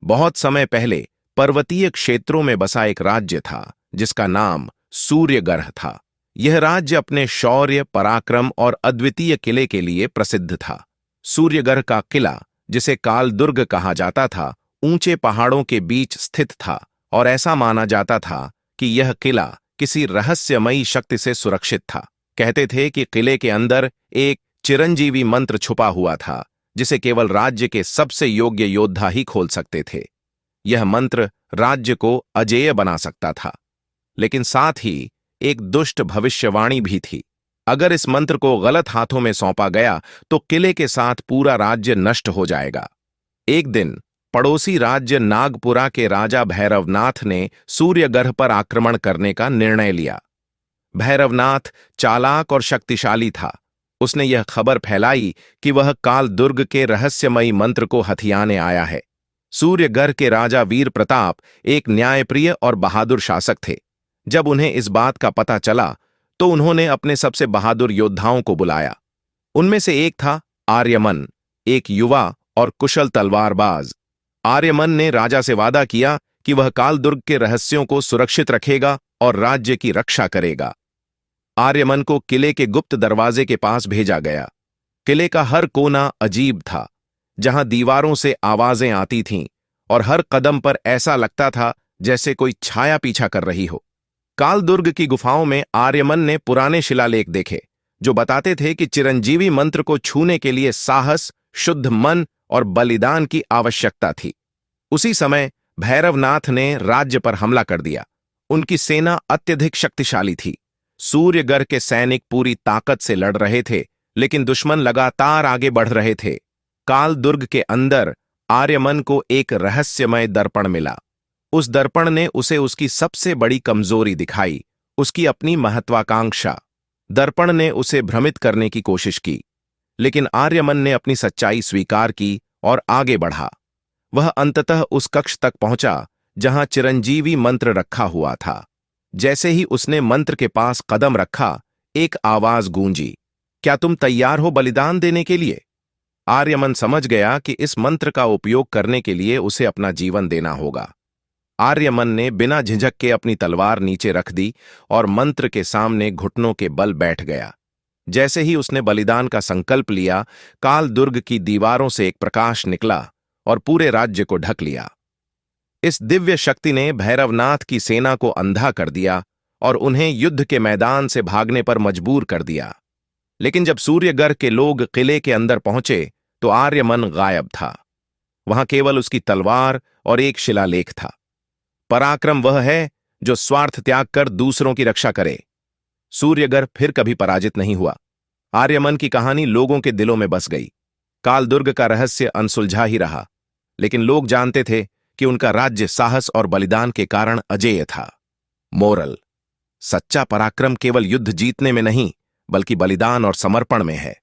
बहुत समय पहले पर्वतीय क्षेत्रों में बसा एक राज्य था जिसका नाम सूर्यगढ़ था। यह राज्य अपने शौर्य, पराक्रम और अद्वितीय किले के लिए प्रसिद्ध था। सूर्यगढ़ का किला, जिसे कालदुर्ग कहा जाता था, ऊंचे पहाड़ों के बीच स्थित था और ऐसा माना जाता था कि यह किला किसी रहस्यमयी शक्ति से सुरक्षित था। कहते थे कि किले के अंदर एक चिरंजीवी मंत्र छुपा हुआ था जिसे केवल राज्य के सबसे योग्य योद्धा ही खोल सकते थे। यह मंत्र राज्य को अजेय बना सकता था, लेकिन साथ ही एक दुष्ट भविष्यवाणी भी थी। अगर इस मंत्र को गलत हाथों में सौंपा गया तो किले के साथ पूरा राज्य नष्ट हो जाएगा। एक दिन पड़ोसी राज्य नागपुरा के राजा भैरवनाथ ने सूर्यगढ़ पर आक्रमण करने का निर्णय लिया। भैरवनाथ चालाक और शक्तिशाली था। उसने यह खबर फैलाई कि वह कालदुर्ग के रहस्यमयी मंत्र को हथियाने आया है। सूर्यगढ़ के राजा वीर प्रताप एक न्यायप्रिय और बहादुर शासक थे। जब उन्हें इस बात का पता चला तो उन्होंने अपने सबसे बहादुर योद्धाओं को बुलाया। उनमें से एक था आर्यमन, एक युवा और कुशल तलवारबाज। आर्यमन ने राजा से वादा किया कि वह कालदुर्ग के रहस्यों को सुरक्षित रखेगा और राज्य की रक्षा करेगा। आर्यमन को किले के गुप्त दरवाजे के पास भेजा गया। किले का हर कोना अजीब था, जहां दीवारों से आवाजें आती थीं और हर कदम पर ऐसा लगता था जैसे कोई छाया पीछा कर रही हो। कालदुर्ग की गुफाओं में आर्यमन ने पुराने शिलालेख देखे जो बताते थे कि चिरंजीवी मंत्र को छूने के लिए साहस, शुद्ध मन और बलिदान की आवश्यकता थी। उसी समय भैरवनाथ ने राज्य पर हमला कर दिया। उनकी सेना अत्यधिक शक्तिशाली थी। सूर्यगढ़ के सैनिक पूरी ताकत से लड़ रहे थे, लेकिन दुश्मन लगातार आगे बढ़ रहे थे। कालदुर्ग के अंदर आर्यमन को एक रहस्यमय दर्पण मिला। उस दर्पण ने उसे उसकी सबसे बड़ी कमजोरी दिखाई, उसकी अपनी महत्वाकांक्षा। दर्पण ने उसे भ्रमित करने की कोशिश की, लेकिन आर्यमन ने अपनी सच्चाई स्वीकार की और आगे बढ़ा। वह अंततः उस कक्ष तक पहुंचा जहां चिरंजीवी मंत्र रखा हुआ था। जैसे ही उसने मंत्र के पास कदम रखा, एक आवाज गूंजी, क्या तुम तैयार हो बलिदान देने के लिए? आर्यमन समझ गया कि इस मंत्र का उपयोग करने के लिए उसे अपना जीवन देना होगा। आर्यमन ने बिना झिझक के अपनी तलवार नीचे रख दी और मंत्र के सामने घुटनों के बल बैठ गया। जैसे ही उसने बलिदान का संकल्प लिया, कालदुर्ग की दीवारों से एक प्रकाश निकला और पूरे राज्य को ढक लिया। इस दिव्य शक्ति ने भैरवनाथ की सेना को अंधा कर दिया और उन्हें युद्ध के मैदान से भागने पर मजबूर कर दिया। लेकिन जब सूर्यगढ़ के लोग किले के अंदर पहुंचे तो आर्यमन गायब था। वहां केवल उसकी तलवार और एक शिलालेख था। पराक्रम वह है जो स्वार्थ त्याग कर दूसरों की रक्षा करे। सूर्यगढ़ फिर कभी पराजित नहीं हुआ। आर्यमन की कहानी लोगों के दिलों में बस गई। कालदुर्ग का रहस्य अनसुलझा ही रहा, लेकिन लोग जानते थे कि उनका राज्य साहस और बलिदान के कारण अजेय था। मोरल: सच्चा पराक्रम केवल युद्ध जीतने में नहीं, बल्कि बलिदान और समर्पण में है।